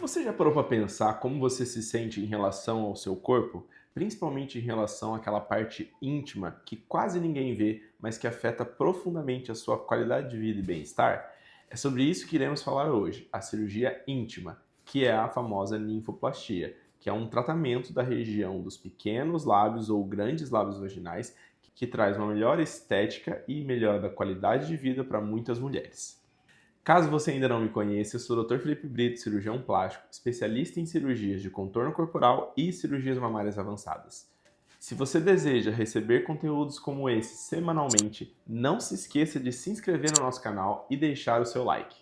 Você já parou para pensar como você se sente em relação ao seu corpo? Principalmente em relação àquela parte íntima que quase ninguém vê, mas que afeta profundamente a sua qualidade de vida e bem-estar? É sobre isso que iremos falar hoje, a cirurgia íntima, que é a famosa ninfoplastia, que é um tratamento da região dos pequenos lábios ou grandes lábios vaginais que traz uma melhor estética e melhora da qualidade de vida para muitas mulheres. Caso você ainda não me conheça, eu sou o Dr. Felipe Brito, cirurgião plástico, especialista em cirurgias de contorno corporal e cirurgias mamárias avançadas. Se você deseja receber conteúdos como esse semanalmente, não se esqueça de se inscrever no nosso canal e deixar o seu like.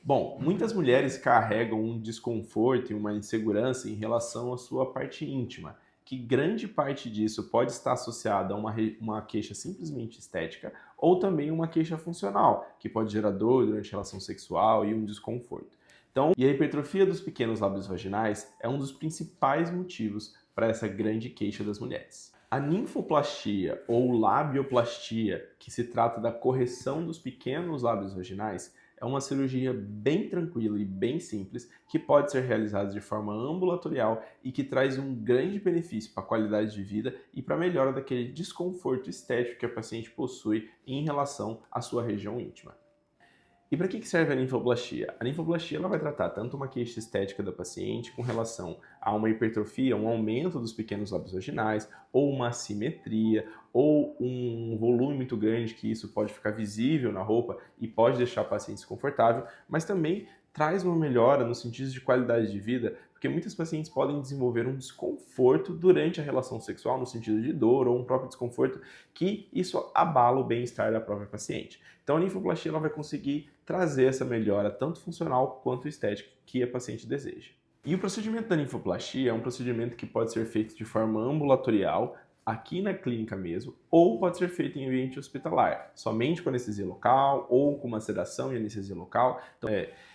Bom, muitas mulheres carregam um desconforto e uma insegurança em relação à sua parte íntima, que grande parte disso pode estar associada a uma queixa simplesmente estética ou também uma queixa funcional, que pode gerar dor durante a relação sexual e um desconforto. Então, a hipertrofia dos pequenos lábios vaginais é um dos principais motivos para essa grande queixa das mulheres. A ninfoplastia ou labioplastia, que se trata da correção dos pequenos lábios vaginais, é uma cirurgia bem tranquila e bem simples que pode ser realizada de forma ambulatorial e que traz um grande benefício para a qualidade de vida e para a melhora daquele desconforto estético que a paciente possui em relação à sua região íntima. E para que serve a ninfoplastia? A ninfoplastia ela vai tratar tanto uma queixa estética da paciente com relação a uma hipertrofia, um aumento dos pequenos lábios vaginais, ou uma assimetria, ou um volume muito grande que isso pode ficar visível na roupa e pode deixar a paciente desconfortável, mas também traz uma melhora no sentido de qualidade de vida, porque muitas pacientes podem desenvolver um desconforto durante a relação sexual, no sentido de dor ou um próprio desconforto, que isso abala o bem-estar da própria paciente. Então a ninfoplastia ela vai conseguir trazer essa melhora tanto funcional quanto estética que a paciente deseja. E o procedimento da ninfoplastia é um procedimento que pode ser feito de forma ambulatorial, aqui na clínica mesmo, ou pode ser feito em ambiente hospitalar, somente com anestesia local ou com uma sedação e anestesia local. Então,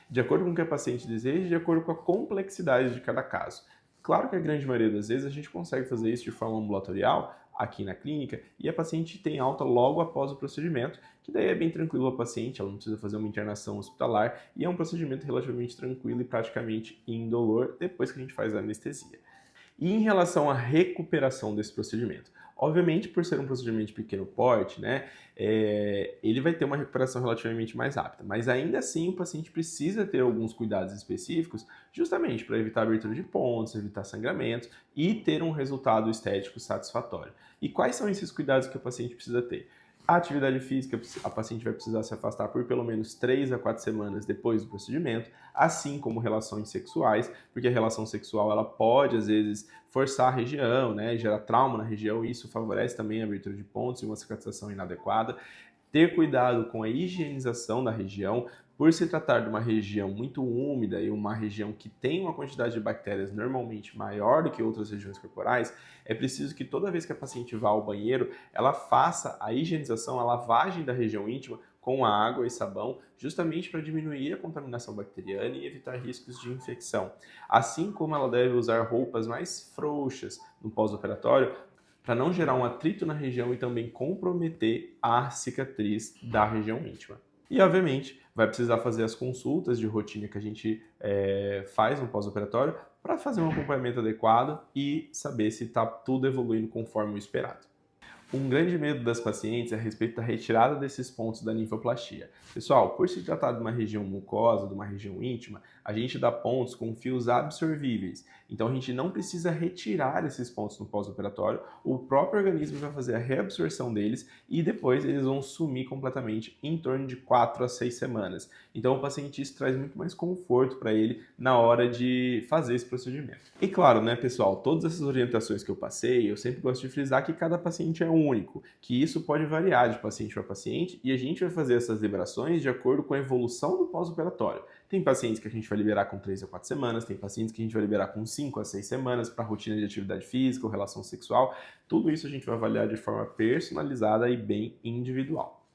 de acordo com o que a paciente deseja, de acordo com a complexidade de cada caso. Claro que a grande maioria das vezes a gente consegue fazer isso de forma ambulatorial, aqui na clínica, e a paciente tem alta logo após o procedimento, que daí é bem tranquilo a paciente, ela não precisa fazer uma internação hospitalar, e é um procedimento relativamente tranquilo e praticamente indolor depois que a gente faz a anestesia. E em relação à recuperação desse procedimento? Obviamente, por ser um procedimento de pequeno porte, né, ele vai ter uma recuperação relativamente mais rápida, mas ainda assim o paciente precisa ter alguns cuidados específicos justamente para evitar abertura de pontos, evitar sangramentos e ter um resultado estético satisfatório. E quais são esses cuidados que o paciente precisa ter? A atividade física, a paciente vai precisar se afastar por pelo menos 3 a 4 semanas depois do procedimento, assim como relações sexuais, porque a relação sexual ela pode, às vezes, forçar a região, né, gerar trauma na região, e isso favorece também a abertura de pontos e uma cicatrização inadequada. Ter cuidado com a higienização da região, por se tratar de uma região muito úmida e uma região que tem uma quantidade de bactérias normalmente maior do que outras regiões corporais, é preciso que toda vez que a paciente vá ao banheiro, ela faça a higienização, a lavagem da região íntima com água e sabão, justamente para diminuir a contaminação bacteriana e evitar riscos de infecção. Assim como ela deve usar roupas mais frouxas no pós-operatório, para não gerar um atrito na região e também comprometer a cicatriz da região íntima. E, obviamente, vai precisar fazer as consultas de rotina que a gente faz no pós-operatório para fazer um acompanhamento adequado e saber se está tudo evoluindo conforme o esperado. Um grande medo das pacientes é a respeito da retirada desses pontos da ninfoplastia. Pessoal, por se tratar de uma região mucosa, de uma região íntima, a gente dá pontos com fios absorvíveis. Então a gente não precisa retirar esses pontos no pós-operatório, o próprio organismo vai fazer a reabsorção deles e depois eles vão sumir completamente em torno de 4 a 6 semanas. Então o paciente isso traz muito mais conforto para ele na hora de fazer esse procedimento. E claro, né, pessoal, todas essas orientações que eu passei, eu sempre gosto de frisar que cada paciente é único, que isso pode variar de paciente para paciente e a gente vai fazer essas liberações de acordo com a evolução do pós-operatório. Tem pacientes que a gente vai liberar com 3 a 4 semanas, tem pacientes que a gente vai liberar com 5 a 6 semanas para rotina de atividade física ou relação sexual. Tudo isso a gente vai avaliar de forma personalizada e bem individual.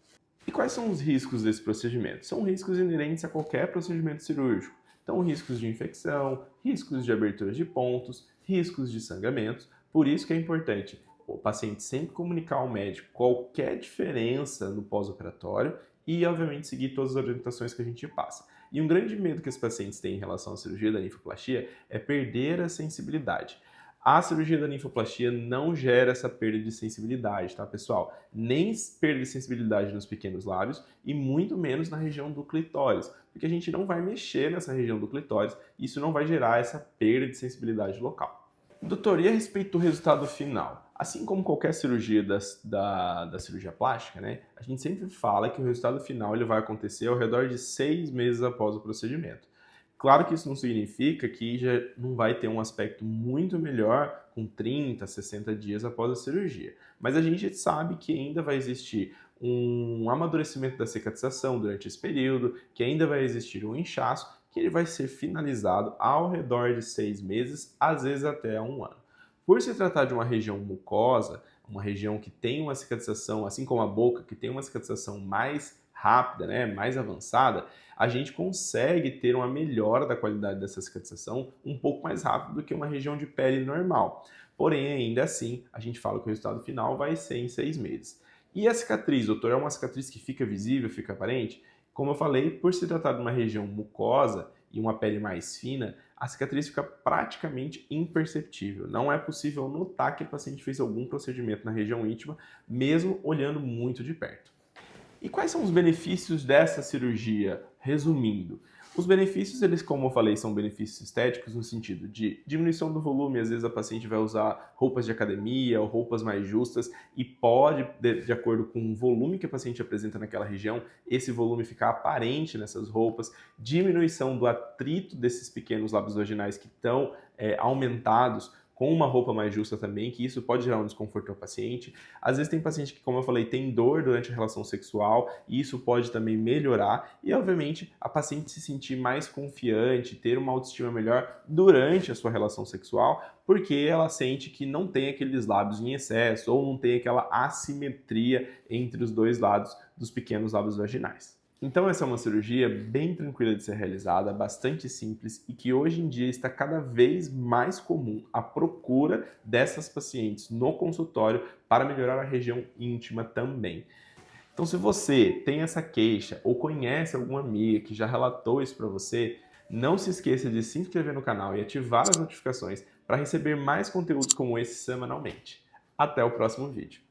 E quais são os riscos desse procedimento? São riscos inerentes a qualquer procedimento cirúrgico. Então, riscos de infecção, riscos de abertura de pontos, riscos de sangramentos. Por isso que é importante o paciente sempre comunicar ao médico qualquer diferença no pós-operatório e, obviamente, seguir todas as orientações que a gente passa. E um grande medo que os pacientes têm em relação à cirurgia da linfoplastia é perder a sensibilidade. A cirurgia da linfoplastia não gera essa perda de sensibilidade, tá, pessoal? Nem perda de sensibilidade nos pequenos lábios e muito menos na região do clitóris, porque a gente não vai mexer nessa região do clitóris e isso não vai gerar essa perda de sensibilidade local. Doutor, e a respeito do resultado final? Assim como qualquer cirurgia da cirurgia plástica, né, a gente sempre fala que o resultado final ele vai acontecer ao redor de 6 meses após o procedimento. Claro que isso não significa que já não vai ter um aspecto muito melhor com 30, 60 dias após a cirurgia. Mas a gente sabe que ainda vai existir um amadurecimento da cicatrização durante esse período, que ainda vai existir um inchaço, que ele vai ser finalizado ao redor de 6 meses, às vezes até 1 ano. Por se tratar de uma região mucosa, uma região que tem uma cicatrização, assim como a boca, que tem uma cicatrização mais rápida, né, mais avançada, a gente consegue ter uma melhora da qualidade dessa cicatrização um pouco mais rápido do que uma região de pele normal. Porém, ainda assim, a gente fala que o resultado final vai ser em 6 meses. E a cicatriz, doutor, é uma cicatriz que fica visível, fica aparente? Como eu falei, por se tratar de uma região mucosa e uma pele mais fina, a cicatriz fica praticamente imperceptível. Não é possível notar que o paciente fez algum procedimento na região íntima, mesmo olhando muito de perto. E quais são os benefícios dessa cirurgia? Resumindo, os benefícios, eles, como eu falei, são benefícios estéticos no sentido de diminuição do volume. Às vezes a paciente vai usar roupas de academia ou roupas mais justas e pode, de acordo com o volume que a paciente apresenta naquela região, esse volume ficar aparente nessas roupas. Diminuição do atrito desses pequenos lábios vaginais que estão aumentados com uma roupa mais justa também, que isso pode gerar um desconforto ao paciente. Às vezes tem paciente que, como eu falei, tem dor durante a relação sexual e isso pode também melhorar e, obviamente, a paciente se sentir mais confiante, ter uma autoestima melhor durante a sua relação sexual, porque ela sente que não tem aqueles lábios em excesso ou não tem aquela assimetria entre os dois lados dos pequenos lábios vaginais. Então essa é uma cirurgia bem tranquila de ser realizada, bastante simples e que hoje em dia está cada vez mais comum a procura dessas pacientes no consultório para melhorar a região íntima também. Então se você tem essa queixa ou conhece alguma amiga que já relatou isso para você, não se esqueça de se inscrever no canal e ativar as notificações para receber mais conteúdos como esse semanalmente. Até o próximo vídeo.